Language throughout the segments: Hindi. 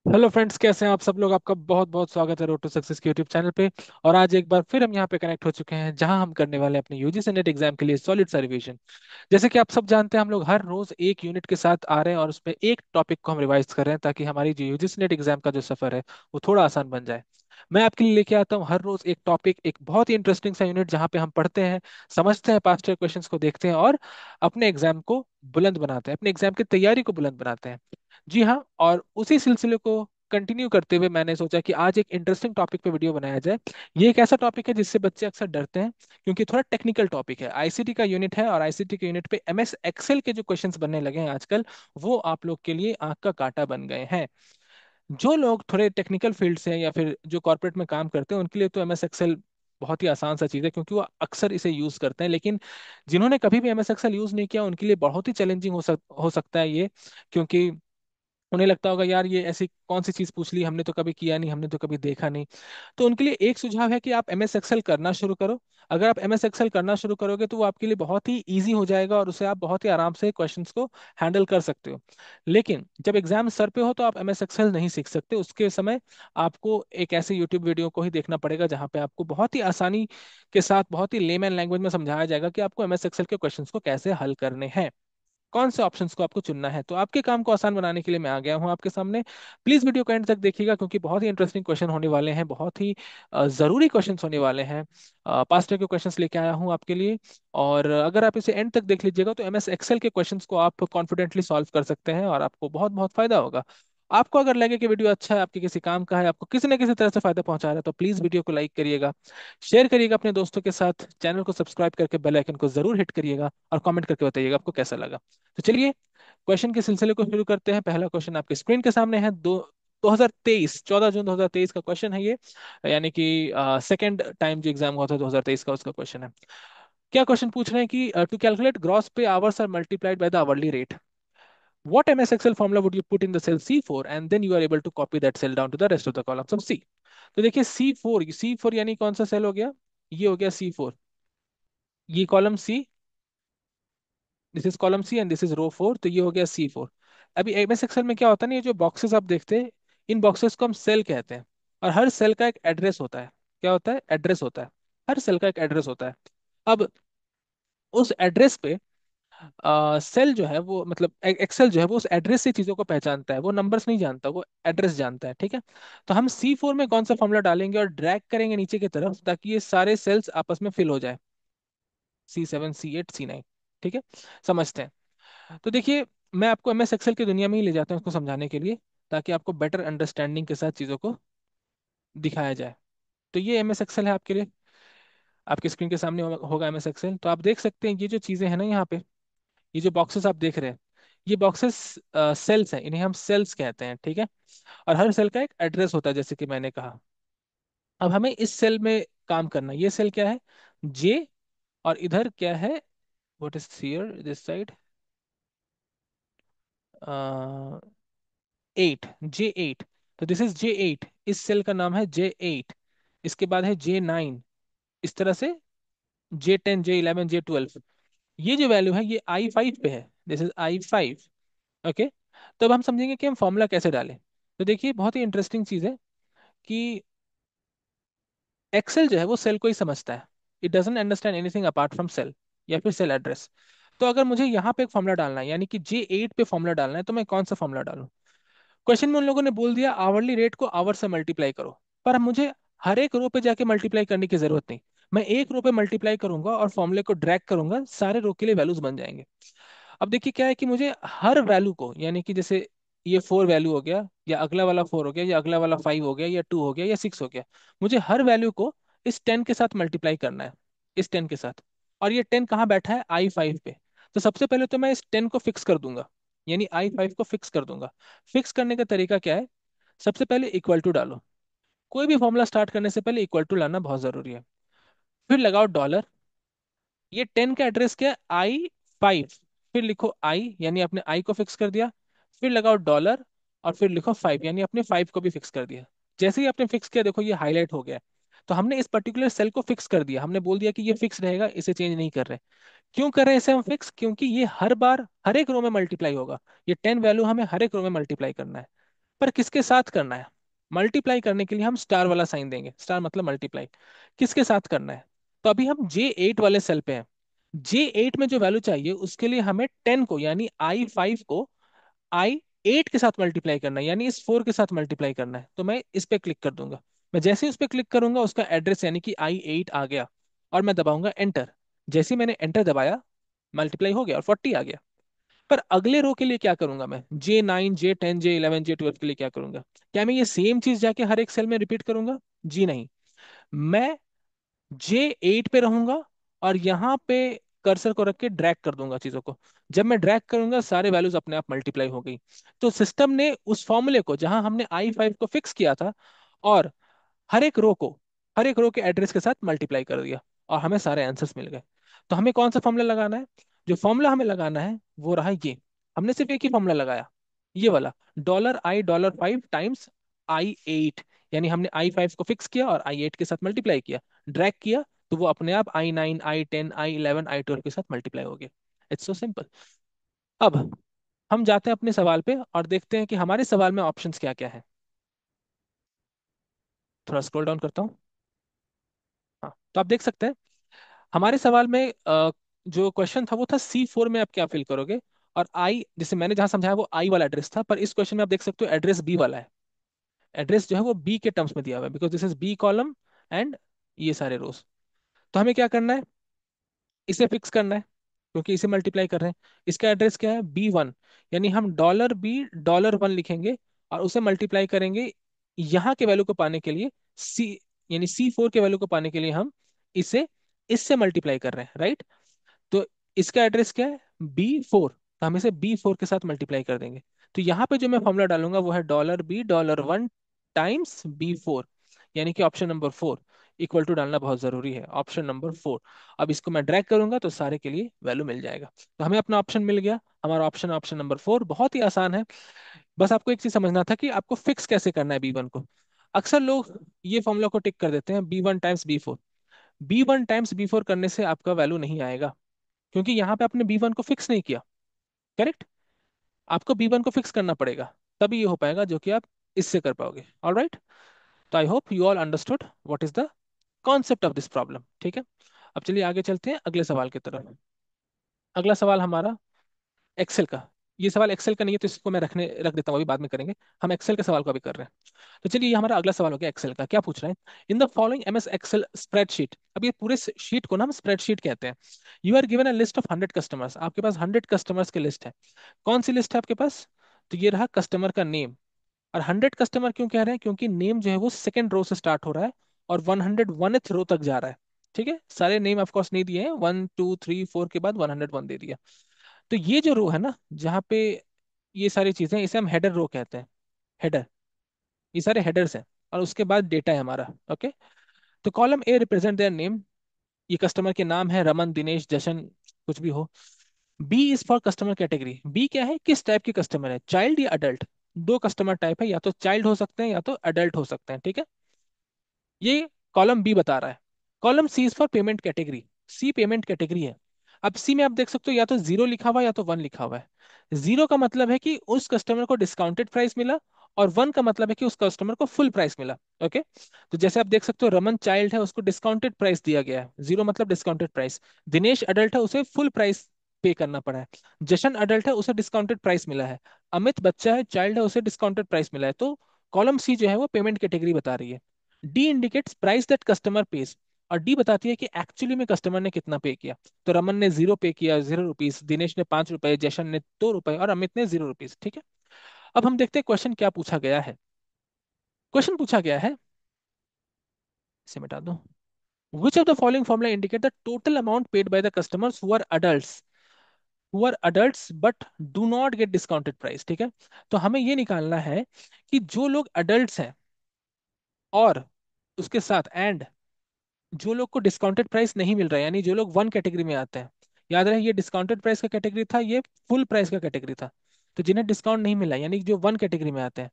हेलो फ्रेंड्स, कैसे हैं आप सब लोग। आपका बहुत बहुत स्वागत है रोड टू सक्सेस के यूट्यूब चैनल पे। और आज एक बार फिर हम यहाँ पे कनेक्ट हो चुके हैं, जहां हम करने वाले हैं अपने यूजीसी नेट एग्जाम के लिए सॉलिड सा रिवीजन। जैसे कि आप सब जानते हैं, हम लोग हर रोज एक यूनिट के साथ आ रहे हैं और उसमें एक टॉपिक को हम रिवाइज कर रहे हैं, ताकि हमारी जो यूजीसी नेट एग्जाम का जो सफर है वो थोड़ा आसान बन जाए। मैं आपके लिए लेके आता हूँ हर रोज एक टॉपिक, एक बहुत ही इंटरेस्टिंग सा यूनिट, जहाँ पे हम पढ़ते हैं, समझते हैं, पास्ट ईयर क्वेश्चंस को देखते हैं और अपने एग्जाम को बुलंद बनाते हैं, अपने एग्जाम की तैयारी को बुलंद बनाते हैं। जी हाँ, और उसी सिलसिले को कंटिन्यू करते हुए मैंने सोचा कि आज एक इंटरेस्टिंग टॉपिक पे वीडियो बनाया जाए। ये एक ऐसा टॉपिक है जिससे बच्चे अक्सर डरते हैं, क्योंकि थोड़ा टेक्निकल टॉपिक है। आईसीटी का यूनिट है और आईसीटी के यूनिट पे एमएस एक्सेल के जो क्वेश्चंस बनने लगे हैं आजकल, वो आप लोग के लिए आंख का कांटा बन गए हैं। जो लोग थोड़े टेक्निकल फील्ड से हैं या फिर जो कॉर्पोरेट में काम करते हैं, उनके लिए तो एमएस एक्सेल बहुत ही आसान सा चीज़ है, क्योंकि वो अक्सर इसे यूज़ करते हैं। लेकिन जिन्होंने कभी भी एमएस एक्सेल यूज़ नहीं किया, उनके लिए बहुत ही चैलेंजिंग हो सकता है ये। क्योंकि उन्हें लगता होगा, यार ये ऐसी कौन सी चीज पूछ ली, हमने तो कभी किया नहीं, हमने तो कभी देखा नहीं। तो उनके लिए एक सुझाव है कि आप एमएस एक्सेल करना शुरू करो। अगर आप एमएस एक्सेल करना शुरू करोगे तो वो आपके लिए बहुत ही इजी हो जाएगा और उसे आप बहुत ही आराम से क्वेश्चंस को हैंडल कर सकते हो। लेकिन जब एग्जाम सर पे हो तो आप एमएस एक्सेल नहीं सीख सकते। उसके समय आपको एक ऐसे यूट्यूब वीडियो को ही देखना पड़ेगा, जहाँ पे आपको बहुत ही आसानी के साथ, बहुत ही लेमैन लैंग्वेज में समझाया जाएगा कि आपको एमएस एक्सेल के क्वेश्चंस को कैसे हल करने हैं, कौन से ऑप्शंस को आपको चुनना है। तो आपके काम को आसान बनाने के लिए मैं आ गया हूं आपके सामने। प्लीज वीडियो को एंड तक देखिएगा, क्योंकि बहुत ही इंटरेस्टिंग क्वेश्चन होने वाले हैं, बहुत ही जरूरी क्वेश्चंस होने वाले हैं। पास्ट ईयर के क्वेश्चंस लेके आया हूं आपके लिए। और अगर आप इसे एंड तक देख लीजिएगा तो एमएस एक्सेल के क्वेश्चंस को आप कॉन्फिडेंटली सॉल्व कर सकते हैं और आपको बहुत बहुत फायदा होगा। आपको अगर लगे कि वीडियो अच्छा है, आपके किसी काम का है, आपको किसी न किसी तरह से फायदा पहुंचा रहा है, तो प्लीज वीडियो को लाइक करिएगा, शेयर करिएगा अपने दोस्तों के साथ, चैनल को सब्सक्राइब करके बेल आइकन को जरूर हिट करिएगा और कमेंट करके बताइएगा आपको कैसा लगा। तो चलिए क्वेश्चन के सिलसिले को शुरू करते हैं। पहला क्वेश्चन आपके स्क्रीन के सामने है। 2023, 14 जून 2023 का क्वेश्चन है ये। यानी कि सेकेंड टाइम जो एग्जाम हुआ था 2023 का, उसका क्वेश्चन है। क्या क्वेश्चन पूछ रहे हैं कि to calculate gross pay hours are multiplied by the hourly rate, what MS Excel formula would you put in the cell C4 and then you are able to copy that cell down to the rest of the columns of C। तो देखिए C4 यानी कौन सा सेल हो गया, ये हो गया C4। ये column C, this is column C and this is row 4, तो ये हो गया C4। अभी एमएस एक्सेल में क्या होता है ना, ये जो बॉक्सेस आप देखते हैं, इन बॉक्सेस को हम सेल कहते हैं। और हर सेल का एक एड्रेस होता है। क्या होता है? एड्रेस होता है। हर सेल का एक एड्रेस होता है। अब उस एड्रेस पे सेल जो है वो, मतलब एक्सेल जो है वो उस एड्रेस से चीजों को पहचानता है, वो नंबर्स नहीं जानता, वो एड्रेस जानता है। ठीक है। तो हम C4 में कौन सा फॉर्मूला डालेंगे और ड्रैग करेंगे नीचे की तरफ, ताकि ये सारे सेल्स आपस में फिल हो जाए, C7 C8 C9। ठीक है, समझते हैं। तो देखिए, मैं आपको एमएस एक्सेल की दुनिया में ही ले जाता हूँ इसको समझाने के लिए, ताकि आपको बेटर अंडरस्टैंडिंग के साथ चीज़ों को दिखाया जाए। तो ये एमएस एक्सेल है आपके लिए, आपकी स्क्रीन के सामने होगा एमएस एक्सेल। तो आप देख सकते हैं ये जो चीज़ें हैं ना यहाँ पे, ये जो बॉक्सेस आप देख रहे हैं, ये बॉक्सेस सेल्स हैं, इन्हें हम सेल्स कहते हैं। ठीक है। और हर सेल का एक एड्रेस होता है, जैसे कि मैंने कहा। अब हमें इस सेल में काम करना है। ये सेल क्या है? जे। और इधर क्या है? What is here this side? 8, J8। तो दिस इज J8, इस सेल का नाम है J8। इसके बाद है J9, इस तरह से J10 J11 J12। ये जो वैल्यू है ये I5 पे है, दिस इज I5। ओके। तो अब हम समझेंगे कि हम फॉर्मूला कैसे डालें। तो देखिए, बहुत ही इंटरेस्टिंग चीज़ है कि एक्सेल जो है वो सेल को ही समझता है। It doesn't understand anything apart from cell या फिर सेल एड्रेस। तो अगर मुझे यहाँ पे एक फॉर्मूला डालना है, यानी कि J8 पे फॉर्मूला डालना है, तो मैं कौन सा फॉर्मूला डालूं? क्वेश्चन में उन लोगों ने बोल दिया आवरली रेट को आवर से मल्टीप्लाई करो, पर मुझे हर एक रो पे जाके मल्टीप्लाई करने की जरूरत नहीं। मैं एक रो पे मल्टीप्लाई करूंगा और फॉर्मूले को ड्रैग करूंगा, सारे रो के लिए वैल्यूज बन जाएंगे। अब देखिए क्या है कि मुझे हर वैल्यू को, यानी कि जैसे ये 4 वैल्यू हो गया, या अगला वाला 4 हो गया, या अगला वाला 5 हो गया, या 2 हो गया, या 6 हो गया, मुझे हर वैल्यू को इस 10 के साथ मल्टीप्लाई करना है, इस 10 के साथ। और ये 10 कहाँ बैठा है? I5 पे। तो सबसे पहले तो मैं इस 10 को फिक्स कर दूंगा, यानी I5 को फिक्स कर दूंगा। फिक्स करने का तरीका क्या है? सबसे पहले इक्वल टू डालो। कोई भी फॉर्मूला स्टार्ट करने से पहले इक्वल टू लाना बहुत जरूरी है। फिर लगाओ डॉलर। ये 10 का एड्रेस क्या है? I5। फिर लिखो आई, यानी अपने आई को फिक्स कर दिया। फिर लगाओ डॉलर, और फिर लिखो 5, यानी अपने 5 को भी फिक्स कर दिया। जैसे ही आपने फिक्स किया, देखो ये हाईलाइट हो गया। तो हमने इस पर्टिकुलर सेल को फिक्स कर दिया, हमने बोल दिया कि ये फिक्स रहेगा, इसे चेंज नहीं कर रहे। क्यों कर रहे हैं इसे हम फिक्स? क्योंकि ये हर बार हर एक रो में मल्टीप्लाई होगा। ये 10 वैल्यू हमें हर एक रो में मल्टीप्लाई करना है। पर किसके साथ करना है? मल्टीप्लाई करने के लिए हम स्टार वाला साइन देंगे, स्टार मतलब मल्टीप्लाई। किसके साथ करना है? तो अभी हम J8 वाले सेल पे हैं। J8 में जो वैल्यू चाहिए उसके लिए हमें 10 को यानी I5 को I8 के साथ मल्टीप्लाई करना है, यानी इस 4 के साथ मल्टीप्लाई करना है। तो मैं इस पे क्लिक कर दूंगा। मैं जैसे ही उस पे क्लिक करूंगा उसका एड्रेस यानी कि I8 आ गया, और मैं दबाऊंगा एंटर। जैसे ही मैंने एंटर दबाया, मल्टीप्लाई हो गया और 40 आ गया। पर अगले रो के लिए क्या करूंगा मैं? J9 J10 J11 J12 के लिए क्या करूंगा? क्या मैं ये सेम चीज जाके हर एक सेल में रिपीट करूंगा? जी नहीं। मैं J8 पे रहूंगा और यहाँ पे कर्सर को रख के ड्रैग कर दूंगा चीजों को। जब मैं ड्रैग करूंगा सारे वैल्यूज अपने आप मल्टीप्लाई हो गई। तो सिस्टम ने उस फॉर्मूले को जहां हमने I5 को फिक्स किया था, और हर एक रो को हर एक रो के एड्रेस के साथ मल्टीप्लाई कर दिया, और हमें सारे आंसर्स मिल गए। तो हमें कौन सा फॉर्मूला लगाना है? जो फॉर्मूला हमें लगाना है वो रहा ये। हमने सिर्फ एक ही फॉर्मूला लगाया, ये वाला, $I5 टाइम्स I8। यानी हमने I5 को फिक्स किया और I8 के साथ मल्टीप्लाई किया, ड्रैग किया, तो वो अपने आप I9 I10 I11 I12 के साथ मल्टीप्लाई हो गया। It's so simple. अब हम जाते हैं अपने सवाल पे और देखते हैं कि हमारे सवाल में ऑप्शंस क्या क्या है। थोड़ा स्क्रॉल डाउन करता हूँ। हाँ, तो आप देख सकते हैं हमारे सवाल में जो क्वेश्चन था वो था C4 में आप क्या फिल करोगे। और आई, जैसे मैंने जहां समझाया वो आई वाला एड्रेस था, पर इस क्वेश्चन में आप देख सकते हो एड्रेस बी वाला है। एड्रेस जो है वो बी के टर्म्स में दिया हुआ है, because this is B column and ये सारे रोज। तो हमें क्या करना है? इसे फिक्स करना है, क्योंकि इसे मल्टीप्लाई कर रहे हैं। इसका एड्रेस क्या है? B1। यानी हम $B$1 लिखेंगे और उसे मल्टीप्लाई करेंगे यहाँ के वैल्यू को पाने के लिए। सी, यानी C4 के वैल्यू को पाने के लिए हम इसे इससे मल्टीप्लाई कर रहे हैं, राइट? तो इसका एड्रेस क्या है? B4। तो हम इसे B4 के साथ मल्टीप्लाई कर देंगे। तो यहाँ पे जो मैं फॉर्मूला डालूंगा वो है $B$1 टाइम्स B4, यानी कि ऑप्शन नंबर 4। इक्वल टू डालना बहुत जरूरी है, ऑप्शन नंबर 4। अब इसको मैं ड्रैग करूंगा तो सारे के लिए वैल्यू मिल जाएगा। तो हमें अपना ऑप्शन मिल गया। हमारा ऑप्शन ऑप्शन नंबर 4 बहुत ही आसान है। बस आपको एक चीज समझना था कि आपको फिक्स कैसे करना है B1 को। अक्सर लोग ये फॉर्मूला को टिक कर देते हैं, B1 times B4। B1 times B4 करने से आपका वैल्यू नहीं आएगा, क्योंकि यहाँ पे आपने B1 को फिक्स नहीं किया। करेक्ट? आपको B1 को फिक्स करना पड़ेगा, तभी ये हो पाएगा, जो कि आप इससे कर पाओगे। All right. तो I hope you all understood what is the concept of this problem. ठीक है, अब चलिए आगे चलते हैं अगले सवाल की तरफ। अगला सवाल हमारा एक्सेल का। ये सवाल एक्सेल का नहीं है तो इसको मैं रख देता हूँ, अभी बाद में करेंगे। हम एक्सेल के सवाल को अभी कर रहे हैं। तो चलिए, ये हमारा अगला सवाल हो गया एक्सेल का। क्या पूछ रहे हैं? In the following MS Excel spreadsheet. अब ये पूरे शीट को ना हम स्प्रेडशीट कहते हैं। You are given a list of 100 customers. आपके पास 100 कस्टमर्स की लिस्ट है। कौन सी लिस्ट है आपके पास? तो ये रहा कस्टमर का नेम। और 100 कस्टमर क्यों कह रहे हैं? क्योंकि नेम जो है वो सेकंड रो से स्टार्ट हो रहा है और 101th रो तक जा रहा है। ठीक है, सारे नेम ऑफ कोर्स नहीं दिए हैं, 1 2 3 4 के बाद 101 दे दिया। तो ये जो रो है ना, जहाँ पे ये सारी चीजें, इसे हम हेडर रो कहते हैं। हेडर, ये सारे हेडर्स हैं, और उसके बाद डेटा है हमारा। ओके। तो column A represent their name. ये कस्टमर के नाम है, रमन, दिनेश, जशन, कुछ भी हो। B is for customer category. B क्या है? किस टाइप के कस्टमर है, चाइल्ड या अडल्ट? दो कस्टमर टाइप है, या तो चाइल्ड हो सकते हैं या तो अडल्ट हो सकते हैं। ठीक है, ये कॉलम बी बता रहा है। Column C is for payment category. C payment category है। अब सी में आप देख सकते हो या तो जीरो लिखा हुआ है या तो वन लिखा हुआ है। जीरो का मतलब है कि उस कस्टमर को डिस्काउंटेड प्राइस मिला, और वन का मतलब है कि उस कस्टमर को फुल प्राइस मिला। ओके। तो जैसे आप देख सकते हो, रमन चाइल्ड है, उसको डिस्काउंटेड प्राइस दिया गया है, जीरो मतलब डिस्काउंटेड प्राइस। दिनेश अडल्ट है, उसे फुल प्राइस पे करना पड़ा है। जशन अडल्ट है, उसे डिस्काउंटेड प्राइस मिला है। अमित बच्चा है, चाइल्ड है, उसे डिस्काउंटेड प्राइस मिला है। तो कॉलम सी जो है वो पेमेंट कैटेगरी बता रही है। D indicates price that customer page. और डी बताती है कि एक्चुअली में कस्टमर ने कितना पे किया। तो रमन ने 0 पे किया, ₹0। दिनेश ने ₹5, जशन ने ₹2 और अमित ने ₹0। ठीक है। अब हम देखते हैं क्वेश्चन क्या पूछा गया है। क्वेश्चन पूछा गया है, इसे मिटा दो। Which of the following formula indicate the total amount paid by the customers who are adults but do not get discounted price? ठीक है। तो हमें ये निकालना है कि जो लोग अडल्ट हैं, और उसके साथ एंड जो लोग को डिस्काउंटेड प्राइस नहीं मिल रहा है, यानी जो लोग वन कैटेगरी में आते हैं। याद रहे, ये डिस्काउंटेड प्राइस का कैटेगरी था, ये फुल प्राइस का कैटेगरी था। तो जिन्हें डिस्काउंट नहीं मिला, यानी जो वन कैटेगरी में आते हैं,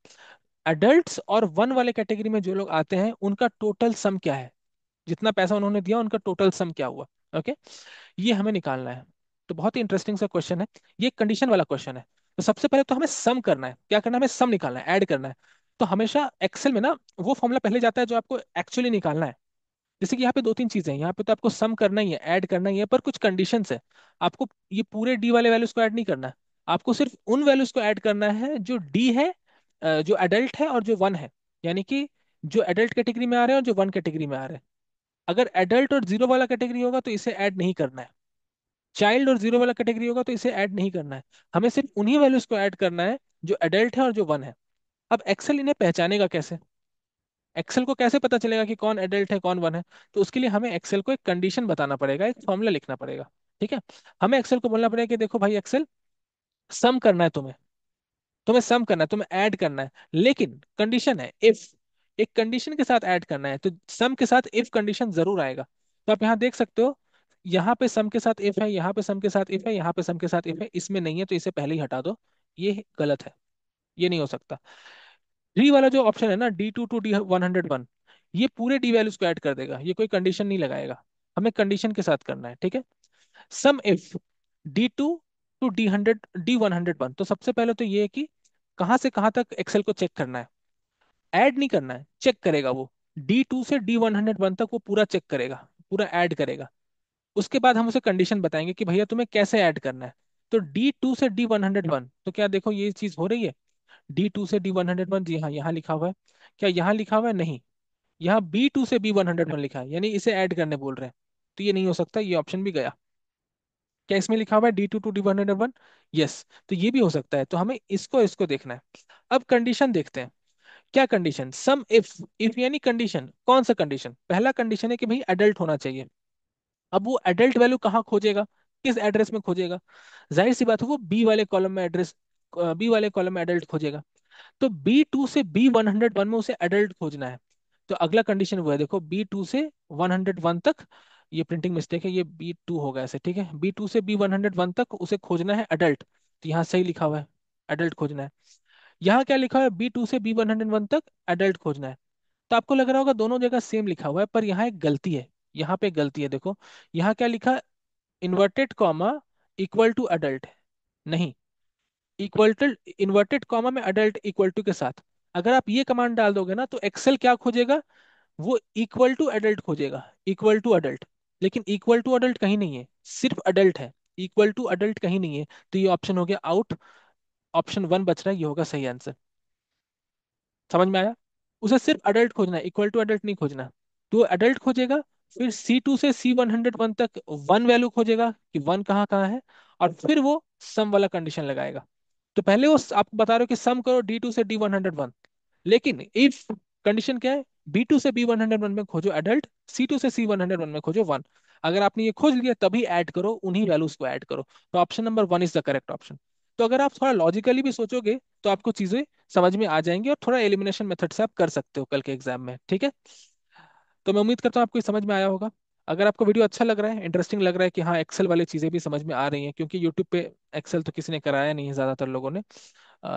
अडल्ट्स और वन वाले कैटेगरी में जो लोग आते हैं, उनका टोटल सम क्या है? जितना पैसा उन्होंने दिया उनका टोटल सम क्या हुआ? ओके, ये हमें निकालना है। तो बहुत ही इंटरेस्टिंग सा क्वेश्चन है। ये कंडीशन वाला क्वेश्चन है। तो सबसे पहले तो हमें सम करना है, क्या करना है, हमें सम निकालना है, ऐड करना है। तो हमेशा एक्सेल में ना वो फॉर्मूला पहले जाता है जो आपको एक्चुअली निकालना है। जैसे कि यहाँ पे दो तीन चीजें हैं, यहाँ पे तो आपको सम करना ही है, ऐड करना ही है, पर कुछ कंडीशंस है। आपको ये पूरे डी वाले वैल्यूज को ऐड नहीं करना है। आपको सिर्फ उन वैल्यूज को ऐड करना है जो डी है, जो एडल्ट है और जो वन है। यानी कि जो एडल्ट कैटेगरी में आ रहे हैं और जो वन कैटेगरी में आ रहे हैं। अगर एडल्ट और जीरो वाला कैटेगरी होगा तो इसे ऐड नहीं करना है। चाइल्ड और जीरो वाला कैटेगरी होगा तो इसे ऐड नहीं करना है। हमें सिर्फ उन्हीं वैल्यूज को ऐड करना है जो एडल्ट है और जो वन है। अब एक्सेल इन्हें पहचानेगा कैसे? एक्सेल को कैसे पता चलेगा कि कौन एडल्ट है कौन वन है? तो उसके लिए हमें एक्सेल को एक कंडीशन बताना पड़ेगा, एक फॉर्मूला लिखना पड़ेगा। ठीक है। हमें एक्सेल को बोलना पड़ेगा कि देखो भाई एक्सेल, सम करना है तुम्हें, तुम्हें सम करना है, तुम्हें ऐड करना है, लेकिन कंडीशन है इफ। एक कंडीशन के साथ ऐड करना है, तो सम के साथ इफ कंडीशन जरूर आएगा। तो आप यहाँ देख सकते हो, यहाँ पे सम के साथ इफ है, यहाँ पे सम के साथ इफ है, यहाँ पे सम के साथ इफ है, इसमें नहीं है तो इसे पहले ही हटा दो। ये गलत है, ये नहीं हो सकता। डी वाला जो ऑप्शन है ना, D2 to D101, ये पूरे डी वैल्यूज को ऐड कर देगा, ये कोई कंडीशन नहीं लगाएगा। हमें कंडीशन के साथ करना है, ठीक है। सम इफ D2 to D101, तो सबसे पहले तो ये है कि कहाँ से कहाँ तक एक्सेल को चेक करना है। ऐड नहीं करना है, चेक करेगा वो। D2 से D101 तक वो पूरा चेक करेगा, पूरा ऐड करेगा। उसके बाद हम उसे कंडीशन बताएंगे कि भैया तुम्हें कैसे ऐड करना है। तो D2 से D101, तो क्या देखो ये चीज हो रही है। D2 से D101, जी हाँ यहाँ लिखा हुआ है। क्या यहाँ लिखा हुआ है? नहीं। यहाँ B2 से B101 लिखा है, यानी इसे ऐड करने बोल रहे हैं। तो ये नहीं हो सकता, ये ऑप्शन भी गया। क्या इसमें लिखा हुआ है D2 to D101? यस। तो ये भी हो सकता है, तो हमें इसको इसको देखना है। अब कंडीशन देखते हैं। क्या कंडीशन? Sum if. इफ यानी कंडीशन, कौन सा कंडीशन? पहला कंडीशन है कि भाई एडल्ट होना चाहिए। अब वो एडल्ट वैल्यू कहाँ खोजेगा, किस एड्रेस में खोजेगा? जाहिर सी बात है वो बी वाले कॉलम में एड्रेस, बी वाले कॉलम में एडल्ट खोजेगा। तो B2 से B101 में उसे एडल्ट खोजना है। तो अगला कंडीशन वो है, देखो B2 से 101 तक, ये प्रिंटिंग मिस्टेक है, ये B2 होगा ऐसे, ठीक है। B2 से B101 तक उसे खोजना है एडल्ट। तो यहाँ सही लिखा हुआ है, एडल्ट खोजना है। यहाँ क्या लिखा हुआ है? B2 से B101 तक एडल्ट खोजना है। तो आपको लग रहा होगा दोनों जगह सेम लिखा हुआ है, पर यहाँ एक गलती है। यहाँ पे एक गलती है, देखो। यहाँ क्या लिखा? Inverted comma equal to adult. नहीं, इक्वल टू, इन्वर्टेड कॉमा में अडल्ट इक्वल टू के साथ। अगर आप ये कमांड डाल दोगे ना, तो एक्सेल क्या खोजेगा? वो इक्वल टू अडल्ट खोजेगा, इक्वल टू अडल्ट। लेकिन इक्वल टू अडल्ट कहीं नहीं है, सिर्फ अडल्ट है। इक्वल टू अडल्ट कहीं नहीं है, तो ये ऑप्शन हो गया आउट। ऑप्शन वन बच रहा है, ये होगा सही आंसर। समझ में आया? उसे सिर्फ अडल्ट खोजना है, इक्वल टू अडल्ट नहीं खोजना। तो अडल्ट खोजेगा, फिर C2 से C101 तक वन वैल्यू खोजेगा कि वन कहाँ कहाँ है, और फिर वो सम वाला कंडीशन लगाएगा। तो पहले वो आपको बता रहे हो कि सम करो D2 से D101, लेकिन इफ कंडीशन क्या है? B2 से B101 में खोजो एडल्ट, C2 से C101 में खोजो वन। अगर आपने ये खोज लिया तभी ऐड करो, उन्हीं वैल्यूज को ऐड करो। तो option number one is the correct option. तो अगर आप थोड़ा लॉजिकली भी सोचोगे तो आपको चीजें समझ में आ जाएंगी, और थोड़ा एलिमिनेशन मेथड से आप कर सकते हो कल के एग्जाम में, ठीक है। तो मैं उम्मीद करता हूँ आपको ये समझ में आया होगा। अगर आपको वीडियो अच्छा लग रहा है, इंटरेस्टिंग लग रहा है कि हाँ एक्सेल वाली चीज़ें भी समझ में आ रही हैं, क्योंकि यूट्यूब पे एक्सेल तो किसी ने कराया नहीं है, ज़्यादातर लोगों ने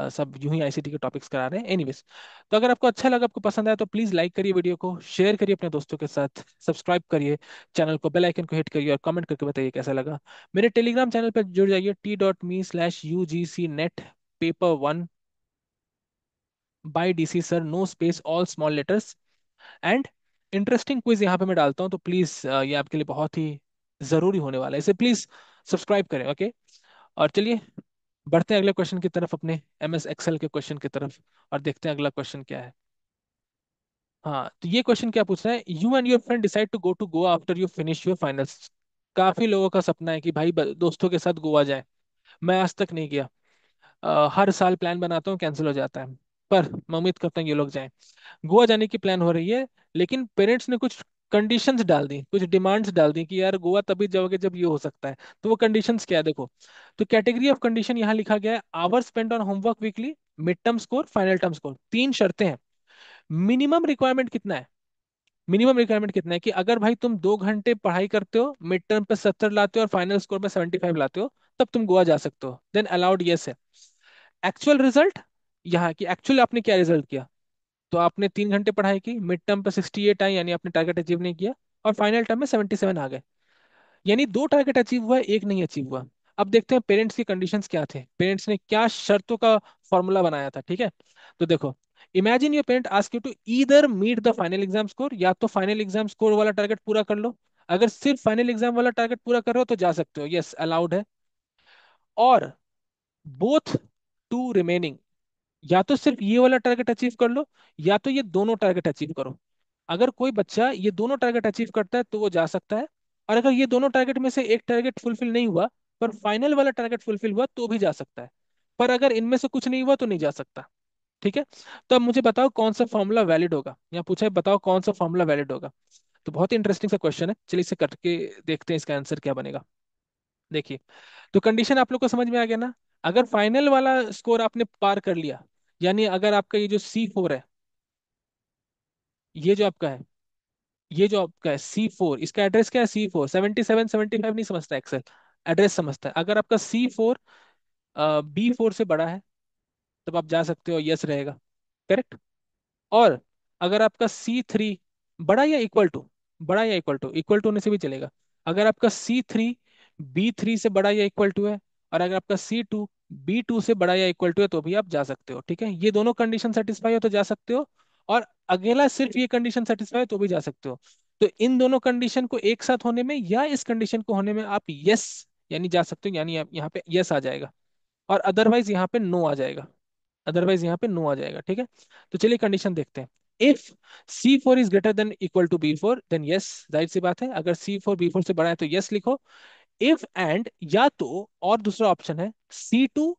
सब यूं ही आईसीटी के टॉपिक्स करा रहे हैं, एनीवेज। तो अगर आपको अच्छा लगा, आपको पसंद आया, तो प्लीज़ लाइक करिए वीडियो को, शेयर करिए अपने दोस्तों के साथ, सब्सक्राइब करिए चैनल को, बेल आइकन को हिट करिए, और कमेंट करके बताइए कैसा लगा। मेरे टेलीग्राम चैनल पर जुड़ जाइए, t.me/UGC net paper 1 by DC sir, no space, all small letters. And interesting quiz यहाँ पे मैं डालता हूँ, तो प्लीज ये आपके लिए बहुत ही जरूरी होने वाला है, इसे प्लीज सब्सक्राइब करें, ओके। और चलिए बढ़ते हैं अगले क्वेश्चन की तरफ, अपने MS एक्सेल के क्वेश्चन की तरफ, और देखते हैं अगला क्वेश्चन क्या है। हाँ, तो ये क्वेश्चन क्या पूछ रहा है? You and your friend decide to go to Goa after you finish your finals. काफी लोगों का सपना है कि भाई दोस्तों के साथ गोवा जाए। मैं आज तक नहीं गया। हर साल प्लान बनाता हूँ, कैंसिल हो जाता है। पर मैं उम्मीद करता हूँ ये लोग जाएं। गोवा जाने की प्लान हो रही है, लेकिन पेरेंट्स ने कुछ कंडीशंस डाल दी, कुछ डिमांड्स डाल दी कि यार गोवा तभी जाओगे जब ये हो सकता है। तो वो कंडीशंस क्या है, देखो। तो कैटेगरी ऑफ कंडीशन यहाँ लिखा गया है, hours spend on homework weekly, mid term score, final term score. तीन शर्तें हैं। मिनिमम रिक्वायरमेंट कितना है? मिनिमम रिक्वायरमेंट कितना है कि अगर भाई तुम 2 घंटे पढ़ाई करते हो, मिड टर्म पे 70 लाते हो और फाइनल स्कोर में 75 लाते हो, तब तुम गोवा जा सकते हो, देन अलाउड यस है। एक्चुअल रिजल्ट, यहाँ की एक्चुअल आपने क्या रिजल्ट किया। तो आपने 3 घंटे पढ़ाई की, मिड टर्म पे 68 आई, यानी आपने टारगेट अचीव नहीं किया, और फाइनल टर्म में 77 आ गए। यानी दो टारगेट अचीव हुआ है, एक नहीं अचीव हुआ। अब देखते हैं पेरेंट्स की कंडीशंस क्या थे, पेरेंट्स ने क्या शर्तों का फॉर्मूला बनाया था, ठीक है। तो देखो, imagine your parent ask you to either meet the final exam score, या तो फाइनल एग्जाम स्कोर वाला टारगेट पूरा कर लो। अगर सिर्फ फाइनल एग्जाम वाला टारगेट पूरा कर रहे हो तो जा सकते हो, यस अलाउड है। और बोथ टू रिमेनिंग, या तो सिर्फ ये वाला टारगेट अचीव कर लो, या तो ये दोनों टारगेट अचीव करो। अगर कोई बच्चा ये दोनों टारगेट अचीव करता है तो वो जा सकता है। और अगर ये दोनों टारगेट में से एक टारगेट फुलफिल नहीं हुआ, पर फाइनल वाला टारगेट फुलफिल हुआ, तो भी जा सकता है। पर अगर इनमें से कुछ नहीं हुआ तो नहीं जा सकता, ठीक है। तो अब मुझे बताओ कौन सा फॉर्मूला वैलिड होगा, यहाँ पूछा है बताओ कौन सा फॉर्मूला वैलिड होगा। तो बहुत ही इंटरेस्टिंग सा क्वेश्चन है, चलिए इसे करके देखते हैं इसका आंसर क्या बनेगा। देखिए, तो कंडीशन आप लोग को समझ में आ गया ना। अगर फाइनल वाला स्कोर आपने पार कर लिया, यानी अगर आपका ये जो C4 है, ये जो आपका है, ये जो आपका है C4, इसका एड्रेस क्या है, C4 77 75 नहीं समझता एक्सेल, एड्रेस समझता है। अगर आपका C4 B4 से बड़ा है तब आप जा सकते हो, यस रहेगा, करेक्ट। और अगर आपका C3 बड़ा या इक्वल टू, बड़ा या इक्वल टू होने से भी चलेगा। अगर आपका C3 B3 से बड़ा या इक्वल टू है, और अगर आपका C2 B2 से बड़ा या इक्वल टू है, तो भी आप जा सकते हो, ठीक है। ये दोनों कंडीशन सेटिस्फाई हो तो जा सकते हो, और अगला सिर्फ ये कंडीशन सेटिस्फाई हो तो भी जा सकते हो। तो इन दोनों कंडीशन को एक साथ होने में या इस कंडीशन को होने में आप यस यानी जा सकते हो, यानी आप यहाँ पे यस आ जाएगा, और अदरवाइज यहाँ पे नो आ जाएगा, अदरवाइज यहाँ पे नो आ जाएगा, ठीक है। तो चलिए कंडीशन देखते हैं। If C4 is greater than equal to B4 then yes, जाहिर सी बात है अगर C4 B4 से बड़ा है तो यस लिखो। इफ एंड, या तो और दूसरा ऑप्शन है C2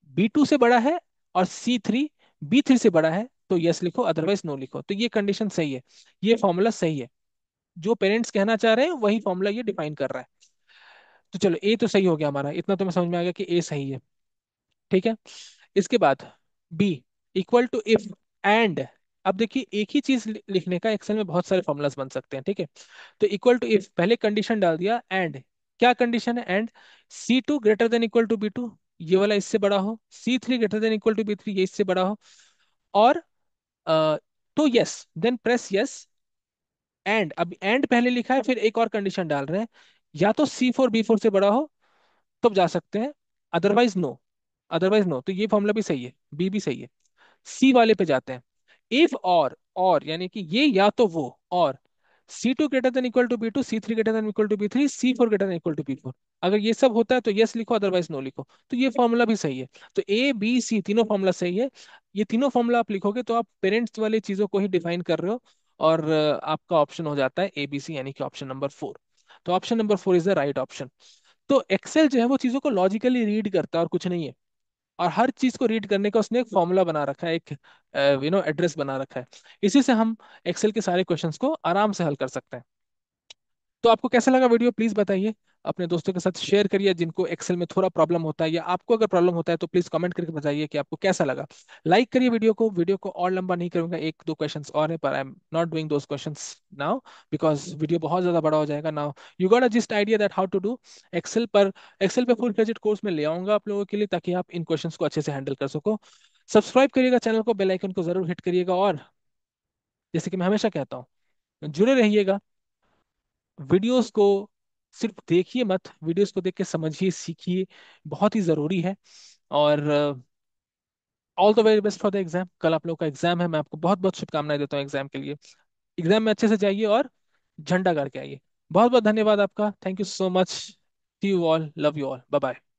B2 से बड़ा है और C3 B3 से बड़ा है तो यस लिखो, अदरवाइज नो लिखो। तो ये कंडीशन सही है, ये फॉर्मूला सही है, जो पेरेंट्स कहना चाह रहे हैं वही फॉर्मूला ये डिफाइन कर रहा है। तो चलो ए तो सही हो गया हमारा, इतना तो मैं समझ में आ गया कि ए सही है, ठीक है। इसके बाद B, equal to if and. अब देखिए एक ही चीज लिखने का एक्सेल में बहुत सारे फॉर्मूलाज बन सकते हैं, ठीक है। तो इक्वल टू इफ पहले कंडीशन डाल दिया, एंड क्या कंडीशन है, and C2 greater than equal to B2, ये वाला इससे बड़ा हो, C3 greater than equal to B3, ये इससे बड़ा हो, और अ, तो yes, then press yes. And, अब एंड पहले लिखा है फिर एक और कंडीशन डाल रहे हैं, या तो C4 B4 से बड़ा हो तब जा सकते हैं, अदरवाइज नो, अदरवाइज नो। तो ये फॉर्मूला भी सही है, बी भी सही है। सी वाले पे जाते हैं। इफ और यानी कि ये या तो वो, और C2 greater than equal to B2, C3 greater than equal to B3, C4 greater than equal to B4, अगर ये सब होता है तो यस लिखो, अदरवाइज नो लिखो। तो ये फॉर्मूला भी सही है। तो A B C तीनों फॉर्मूला सही है। ये तीनों फॉर्मूला आप लिखोगे तो आप पेरेंट्स वाली चीजों को ही डिफाइन कर रहे हो, और आपका ऑप्शन हो जाता है ABC, यानी कि ऑप्शन नंबर 4। तो option number 4 is the right option. तो एक्सेल जो है वो चीजों को लॉजिकली रीड करता है और कुछ नहीं है, और हर चीज को रीड करने का उसने एक फॉर्मूला बना रखा है, एक एड्रेस बना रखा है। इसी से हम एक्सेल के सारे क्वेश्चंस को आराम से हल कर सकते हैं। तो आपको कैसा लगा वीडियो, प्लीज बताइए, अपने दोस्तों के साथ शेयर करिए जिनको एक्सेल में थोड़ा प्रॉब्लम होता है, या आपको अगर प्रॉब्लम होता है तो प्लीज कमेंट करके बताइए कि आपको कैसा लगा। लाइक करिए वीडियो को और लंबा नहीं करूंगा, एक दो क्वेश्चंस और है, पर I am not doing those questions now, because video बहुत ज्यादा बड़ा हो जाएगा। Now you got a just idea that how to do Excel. पर एक्सेल पे फुल फ्लेजेड कोर्स में ले आऊंगा आप लोगों के लिए, ताकि आप इन क्वेश्चंस को अच्छे से हैंडल कर सको। सब्सक्राइब करिएगा चैनल को, बेल आइकन को जरूर हिट करिएगा, और जैसे कि मैं हमेशा कहता हूँ, जुड़े रहिएगा। वीडियोस को सिर्फ देखिए मत, वीडियोस को देख के समझिए, सीखिए, बहुत ही ज़रूरी है। और all the very best for the exam. कल आप लोगों का एग्जाम है, मैं आपको बहुत बहुत शुभकामनाएं देता हूँ एग्जाम के लिए। एग्जाम में अच्छे से जाइए और झंडा गाड़ के आइए। बहुत बहुत धन्यवाद आपका, thank you so much, see you all, love you all, bye bye.